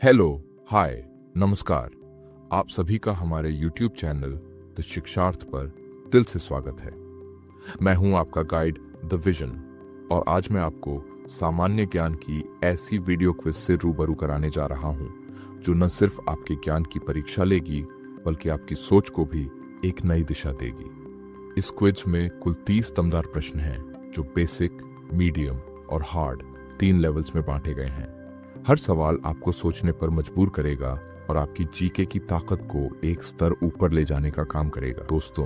Hello, हाय, नमस्कार। आप सभी का हमारे YouTube चैनल द शिक्षार्थ पर दिल से स्वागत है। मैं हूं आपका गाइड द विजन और आज मैं आपको सामान्य ज्ञान की ऐसी वीडियो क्विज से रूबरू कराने जा रहा हूं जो न सिर्फ आपके ज्ञान की परीक्षा लेगी बल्कि आपकी सोच को भी एक नई दिशा देगी। इस क्विज में कुल 30 दमदार प्रश्न हैं जो बेसिक, मीडियम और हार्ड 3 लेवल्स में बांटे गए हैं। हर सवाल आपको सोचने पर मजबूर करेगा और आपकी जीके की ताकत को एक स्तर ऊपर ले जाने का काम करेगा। दोस्तों,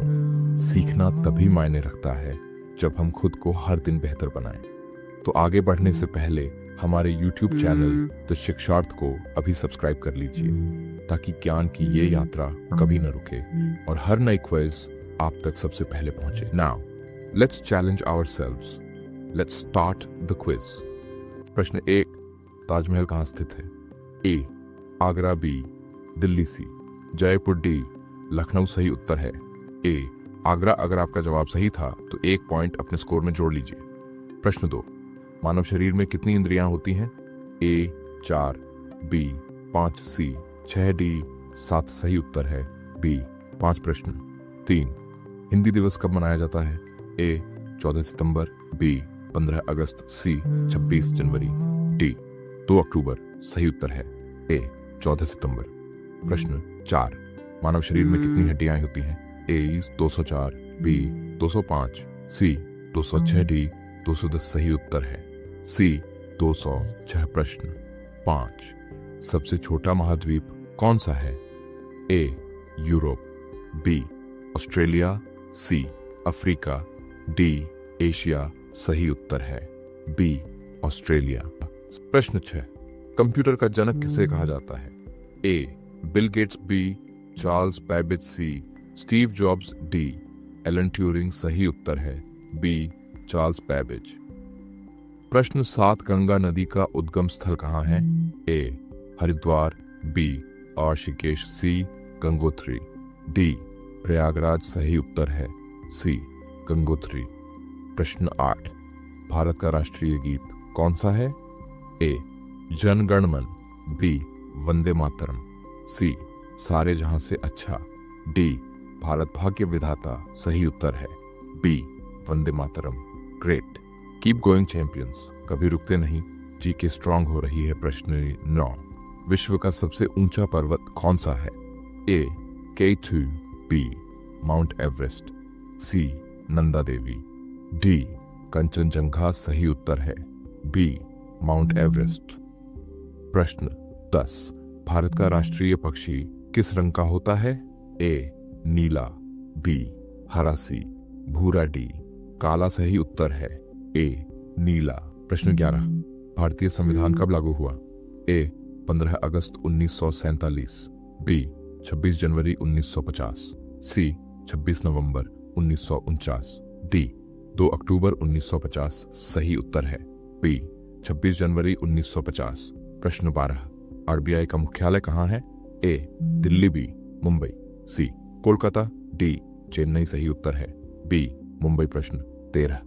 सीखना तभी मायने रखता है जब हम खुद को हर दिन बेहतर बनाएं। तो आगे बढ़ने से पहले हमारे YouTube चैनल द शिक्षार्थ को अभी सब्सक्राइब कर लीजिए ताकि ज्ञान की ये यात्रा कभी न रुके और हर नई क्विज आप तक सबसे पहले पहुंचे। Now let's challenge ourselves. Let's start the quiz. प्रश्न 1, ताजमहल कहाँ स्थित है? ए, आगरा। बी, दिल्ली। सी, जयपुर। डी, लखनऊ सही उत्तर है ए, आगरा। अगर आपका जवाब सही था तो 1 पॉइंट अपने स्कोर में जोड़ लीजिए। प्रश्न 2, मानव शरीर में कितनी इंद्रियां होती हैं? ए, 4। बी, 5। सी, 6। डी, 7 सही उत्तर है बी, 5। प्रश्न 3, हिंदी दिवस कब मनाया जाता है? ए, 14 सितंबर। बी, 15 अगस्त। सी, 26 जनवरी। डी, 2 अक्टूबर सही उत्तर है ए, 14 सितंबर। प्रश्न 4, मानव शरीर में कितनी हड्डियां होती हैं? ए, 204। बी, 205। सी, 206। डी, 210 सही उत्तर है सी, 206। प्रश्न 5, सबसे छोटा महाद्वीप कौन सा है? A, Europe. B, Australia. C, Africa. D, Asia सही उत्तर है बी, ऑस्ट्रेलिया। प्रश्न 6, कंप्यूटर का जनक किसे कहा जाता है? A, Bill Gates. B, Charles Babbage. C, Steve Jobs. D, Alan Turing सही उत्तर है बी, चार्ल्स बैबेज। प्रश्न 7, गंगा नदी का उद्गम स्थल कहाँ है? ए, हरिद्वार। बी, ऋषिकेश। सी, गंगोत्री। डी, प्रयागराज सही उत्तर है सी, गंगोत्री। प्रश्न 8, भारत का राष्ट्रीय गीत कौन सा है? ए, जन गण मन। बी, वंदे मातरम। सी, सारे जहां से अच्छा। डी, भारत भाग्य विधाता सही उत्तर है B, Vande Mataram. Great, keep going champions, कभी रुकते नहीं, जी के स्ट्रांग हो रही है। प्रश्न 9, विश्व का सबसे ऊंचा पर्वत कौन सा है? A, K2। B, Mount Everest. C, Nanda Devi. D, Kanchenjunga सही उत्तर है बी, माउंट एवरेस्ट। प्रश्न 10, भारत का राष्ट्रीय पक्षी किस रंग का होता है? ए, नीला। बी, हरा। सी, भूरा। डी, काला सही उत्तर है ए, नीला। प्रश्न 11, भारतीय संविधान कब लागू हुआ? ए, 15 अगस्त 1947। बी, 26 जनवरी 1950। सी, 26 नवंबर 1949। डी, 2 अक्टूबर 1950 सही उत्तर है बी, 26 जनवरी 1950। प्रश्न 12, आरबीआई का मुख्यालय कहाँ है? ए, दिल्ली। बी, मुंबई। सी, कोलकाता। डी, चेन्नई सही उत्तर है बी, मुंबई। प्रश्न 13,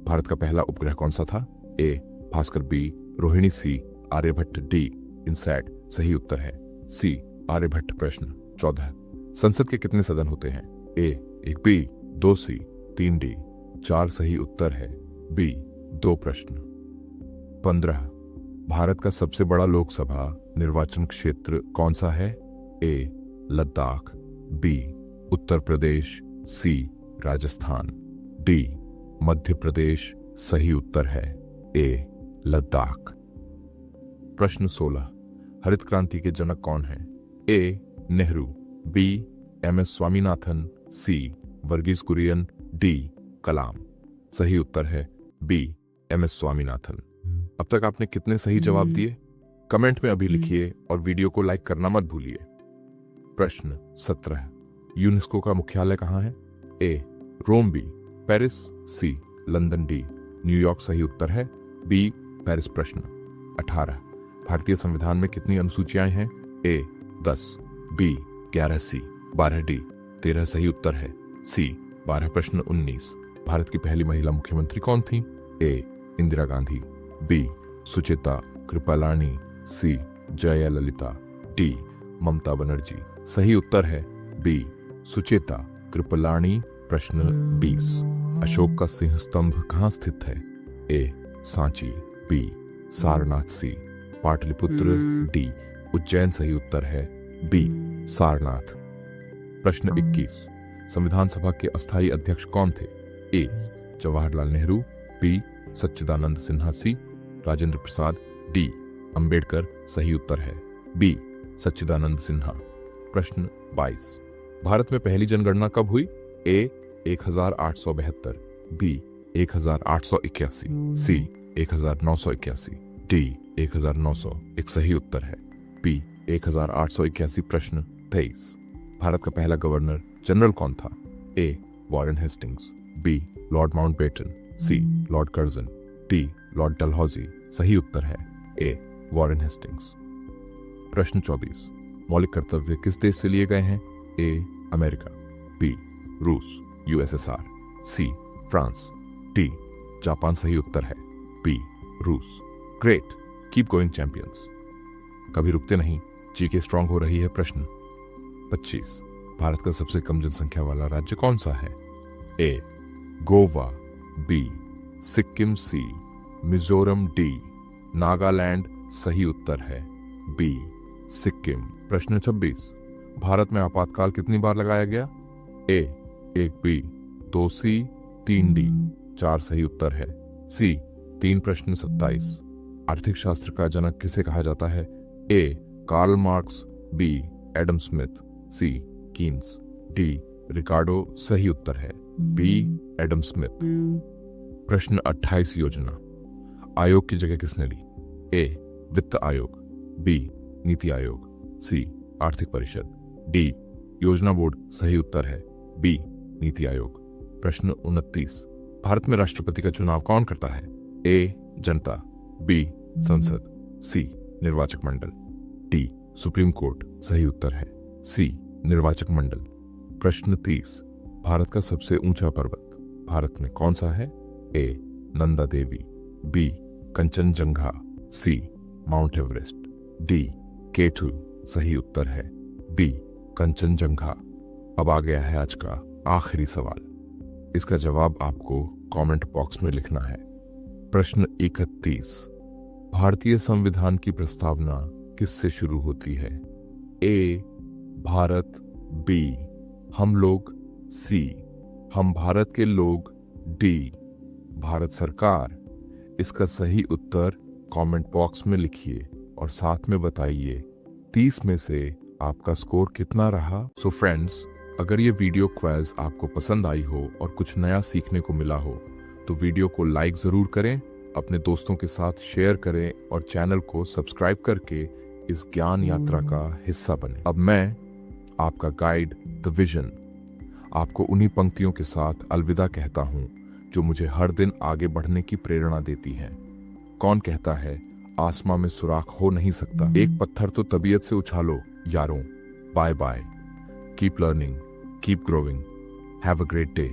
भारत का पहला उपग्रह कौन सा था? ए, भास्कर। बी, रोहिणी। सी, आर्यभट्ट। डी, इनसैट सही उत्तर है सी, आर्यभट्ट। प्रश्न 14, संसद के कितने सदन होते हैं? ए, 1। बी, 2। सी, 3। डी, 4 सही उत्तर है बी, 2। प्रश्न 15, भारत का सबसे बड़ा लोकसभा निर्वाचन क्षेत्र कौन सा है? ए, लद्दाख। बी, उत्तर प्रदेश। सी, राजस्थान। डी, मध्य प्रदेश सही उत्तर है ए, लद्दाख। प्रश्न 16, हरित क्रांति के जनक कौन हैं? A, Nehru. B, MS. Swaminathan. C, Verghese Kurien. D, Kalam. सही उत्तर है बी, एम.एस. स्वामीनाथन। अब तक आपने कितने सही जवाब दिए? कमेंट में अभी लिखिए और वीडियो को लाइक करना मत भूलिए। प्रश्न 17, यूनेस्को का मुख्यालय कहाँ है? A, Rome. B, Paris. C, London. D, New York सही उत्तर है बी, पेरिस। प्रश्न 18, भारतीय संविधान में कितनी अनुसूचियां हैं? ए, 10। बी, 11। सी, 12। डी, 13 सही उत्तर है सी, 12। प्रश्न 19, भारत की पहली महिला मुख्यमंत्री कौन थी? ए, इंदिरा गांधी। बी, सुचेता कृपलानी। सी, जयललिता, डी ममता बनर्जी। सही उत्तर है बी सुचेता कृपलानी। प्रश्न 20, अशोक का सिंह स्तंभ कहाँ स्थित है? ए सांची, बी सारनाथ, सी पाटलिपुत्र, डी उज्जैन। सही उत्तर है बी सारनाथ। प्रश्न 21, संविधान सभा के अस्थायी अध्यक्ष कौन थे? ए जवाहरलाल नेहरू, बी सच्चिदानंद सिन्हा, सी राजेंद्र प्रसाद, डी अंबेडकर। सही उत्तर है बी सच्चिदानंद सिन्हा। प्रश्न 22, भारत में पहली जनगणना कब हुई? ए 1872, बी 1881, सी 1981, डी 1900। एक सही उत्तर है बी 1881। प्रश्न 23, भारत का पहला गवर्नर जनरल कौन था? A Warren Hastings, B Lord Mountbatten, C Lord Curzon, D Lord Dalhousie. सही उत्तर है ए वॉरेन हेस्टिंग्स। प्रश्न 24, मौलिक कर्तव्य किस देश से लिए गए हैं? ए अमेरिका, बी रूस USSR, C France, D Japan. सही उत्तर है बी रूस। Great, keep going champions. कभी रुकते नहीं, जीके स्ट्रांग हो रही है। प्रश्न 25, भारत का सबसे कम जनसंख्या वाला राज्य कौन सा है? ए गोवा, बी सिक्किम, सी मिजोरम, डी नागालैंड। सही उत्तर है बी सिक्किम। प्रश्न 26, भारत में आपातकाल कितनी बार लगाया गया? ए 1 बी, 2 सी, 3 डी, 4। सही उत्तर है सी 3। प्रश्न 27, आर्थिक शास्त्र का जनक किसे कहा जाता है? A Karl Marx, B Adam Smith, C Keynes, D Ricardo. सही उत्तर है बी एडम स्मिथ। प्रश्न 28, योजना आयोग की जगह किसने ली? ए वित्त आयोग, बी नीति आयोग, सी आर्थिक परिषद, डी योजना बोर्ड। सही उत्तर है बी नीति आयोग। प्रश्न 29, भारत में राष्ट्रपति का चुनाव कौन करता है? ए जनता, बी संसद, सी निर्वाचक मंडल, डी सुप्रीम कोर्ट। सही उत्तर है सी निर्वाचक मंडल। प्रश्न 30, भारत का सबसे ऊंचा पर्वत भारत में कौन सा है? ए नंदा देवी, बी कंचनजंगा, सी माउंट एवरेस्ट, डी K2। सही उत्तर है बी कंचनजंगा। अब आ गया है आज का आखिरी सवाल। इसका जवाब आपको कमेंट बॉक्स में लिखना है। प्रश्न 31, भारतीय संविधान की प्रस्तावना किससे शुरू होती है? ए भारत, बी हम लोग, सी हम भारत के लोग, डी भारत सरकार। इसका सही उत्तर कमेंट बॉक्स में लिखिए और साथ में बताइए 30 में से आपका स्कोर कितना रहा। सो फ्रेंड्स, अगर ये वीडियो क्विज आपको पसंद आई हो और कुछ नया सीखने को मिला हो तो वीडियो को लाइक जरूर करें, अपने दोस्तों के साथ शेयर करें और चैनल को सब्सक्राइब करके इस ज्ञान यात्रा का हिस्सा बने। अब मैं आपका गाइड द विजन आपको उन्हीं पंक्तियों के साथ अलविदा कहता हूं जो मुझे हर दिन आगे बढ़ने की प्रेरणा देती हैं। कौन कहता है आसमां में सुराख हो नहीं सकता? एक पत्थर तो तबीयत से उछालो यारों। Bye bye, keep learning, keep growing, have a great day.